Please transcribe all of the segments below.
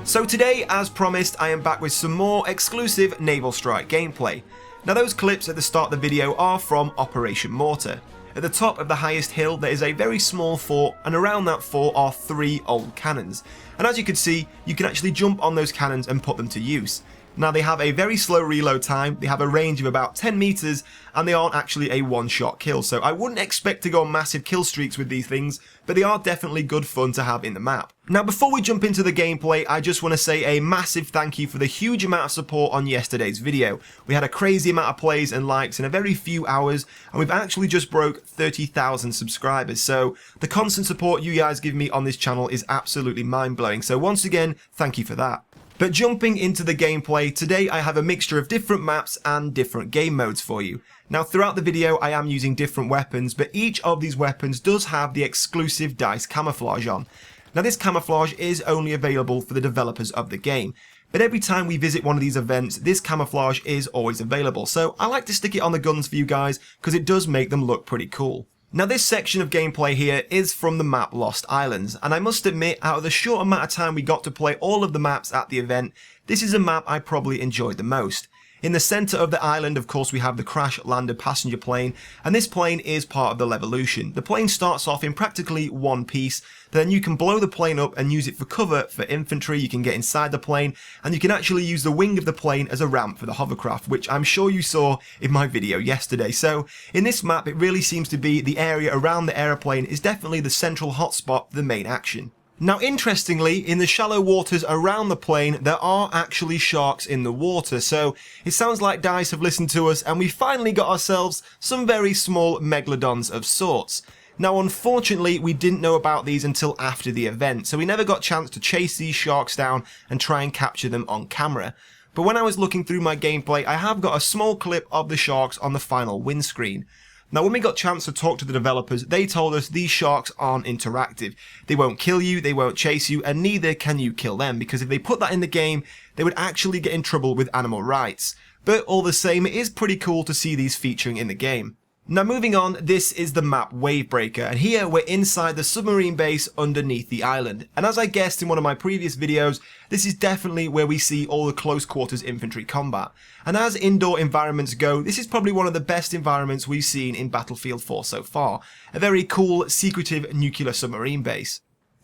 So today, as promised, I am back with some more exclusive Naval Strike gameplay. Now those clips at the start of the video are from Operation Mortar. At the top of the highest hill there is a very small fort, and around that fort are 3 old cannons. And as you can see, you can actually jump on those cannons and put them to use. Now they have a very slow reload time, they have a range of about 10 meters, and they aren't actually a one-shot kill, so I wouldn't expect to go on massive kill streaks with these things, but they are definitely good fun to have in the map. Now before we jump into the gameplay, I just want to say a massive thank you for the huge amount of support on yesterday's video. We had a crazy amount of plays and likes in a very few hours, and we've actually just broke 30,000 subscribers, so the constant support you guys give me on this channel is absolutely mind-blowing, so once again, thank you for that. But jumping into the gameplay, today I have a mixture of different maps and different game modes for you. Now throughout the video I am using different weapons, but each of these weapons does have the exclusive dice camouflage on. Now this camouflage is only available for the developers of the game, but every time we visit one of these events, this camouflage is always available, so I like to stick it on the guns for you guys because it does make them look pretty cool. Now this section of gameplay here is from the map Lost Islands, and I must admit, out of the short amount of time we got to play all of the maps at the event, this is a map I probably enjoyed the most. In the centre of the island, of course, we have the crash-landed passenger plane, and this plane is part of the Levolution. The plane starts off in practically one piece, then you can blow the plane up and use it for cover for infantry, you can get inside the plane, and you can actually use the wing of the plane as a ramp for the hovercraft, which I'm sure you saw in my video yesterday. So, in this map, it really seems to be the area around the aeroplane is definitely the central hotspot for the main action. Now interestingly, in the shallow waters around the plane, there are actually sharks in the water, so it sounds like DICE have listened to us and we finally got ourselves some very small megalodons of sorts. Now unfortunately, we didn't know about these until after the event, so we never got a chance to chase these sharks down and try and capture them on camera. But when I was looking through my gameplay, I have got a small clip of the sharks on the final windscreen. Now when we got a chance to talk to the developers, they told us these sharks aren't interactive. They won't kill you, they won't chase you, and neither can you kill them, because if they put that in the game, they would actually get in trouble with animal rights. But all the same, it is pretty cool to see these featuring in the game. Now moving on, this is the map Wavebreaker, and here we're inside the submarine base underneath the island. And as I guessed in one of my previous videos, this is definitely where we see all the close quarters infantry combat. And as indoor environments go, this is probably one of the best environments we've seen in Battlefield 4 so far. A very cool, secretive nuclear submarine base.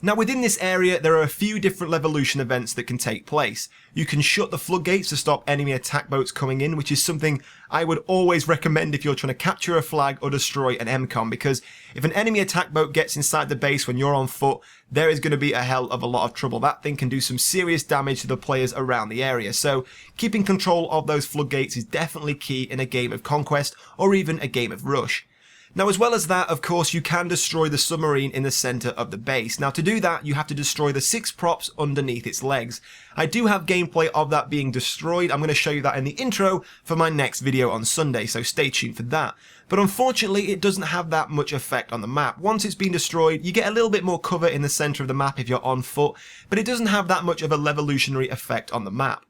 Now within this area there are a few different Levolution events that can take place. You can shut the floodgates to stop enemy attack boats coming in, which is something I would always recommend if you're trying to capture a flag or destroy an MCOM, because if an enemy attack boat gets inside the base when you're on foot, there is going to be a hell of a lot of trouble. That thing can do some serious damage to the players around the area, so keeping control of those floodgates is definitely key in a game of Conquest or even a game of Rush. Now as well as that, of course, you can destroy the submarine in the centre of the base. Now to do that, you have to destroy the 6 props underneath its legs. I do have gameplay of that being destroyed. I'm going to show you that in the intro for my next video on Sunday, so stay tuned for that. But unfortunately, it doesn't have that much effect on the map. Once it's been destroyed, you get a little bit more cover in the centre of the map if you're on foot, but it doesn't have that much of a revolutionary effect on the map.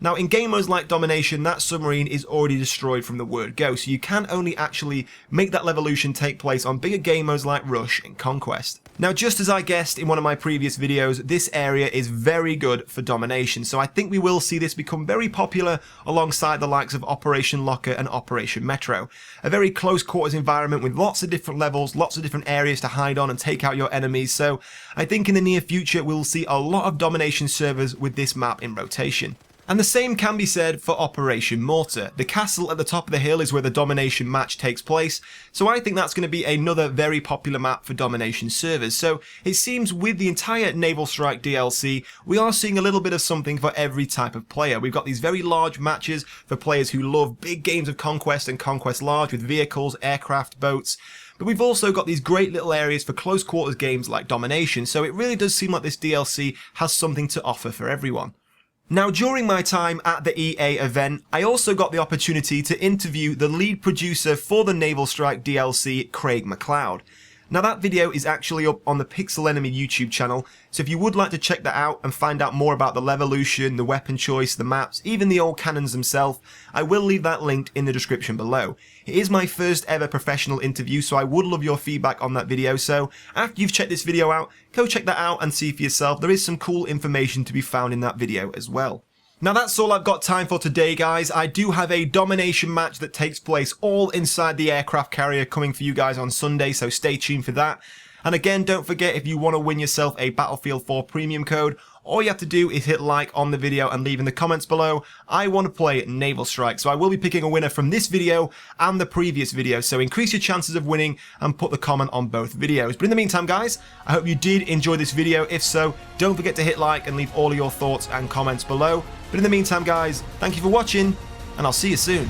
Now in game modes like Domination, that submarine is already destroyed from the word go, so you can only actually make that Levolution take place on bigger game modes like Rush and Conquest. Now just as I guessed in one of my previous videos, this area is very good for Domination, so I think we will see this become very popular alongside the likes of Operation Locker and Operation Metro. A very close quarters environment with lots of different levels, lots of different areas to hide on and take out your enemies, so I think in the near future we'll see a lot of Domination servers with this map in rotation. And the same can be said for Operation Mortar. The castle at the top of the hill is where the Domination match takes place, so I think that's going to be another very popular map for Domination servers. So it seems with the entire Naval Strike DLC, we are seeing a little bit of something for every type of player. We've got these very large matches for players who love big games of Conquest and Conquest Large with vehicles, aircraft, boats. But we've also got these great little areas for close quarters games like Domination, so it really does seem like this DLC has something to offer for everyone. Now during my time at the EA event, I also got the opportunity to interview the lead producer for the Naval Strike DLC, Craig McLeod. Now that video is actually up on the Pixel Enemy YouTube channel, so if you would like to check that out and find out more about the Levolution, the weapon choice, the maps, even the old cannons themselves, I will leave that linked in the description below. It is my first ever professional interview, so I would love your feedback on that video, so after you've checked this video out, go check that out and see for yourself. There is some cool information to be found in that video as well. Now that's all I've got time for today, guys. I do have a domination match that takes place all inside the aircraft carrier coming for you guys on Sunday, so stay tuned for that. And again, don't forget, if you want to win yourself a Battlefield 4 premium code, all you have to do is hit like on the video and leave in the comments below, I want to play Naval Strike. So I will be picking a winner from this video and the previous video, so increase your chances of winning and put the comment on both videos. But in the meantime, guys, I hope you did enjoy this video. If so, don't forget to hit like and leave all of your thoughts and comments below. But in the meantime, guys, thank you for watching, and I'll see you soon.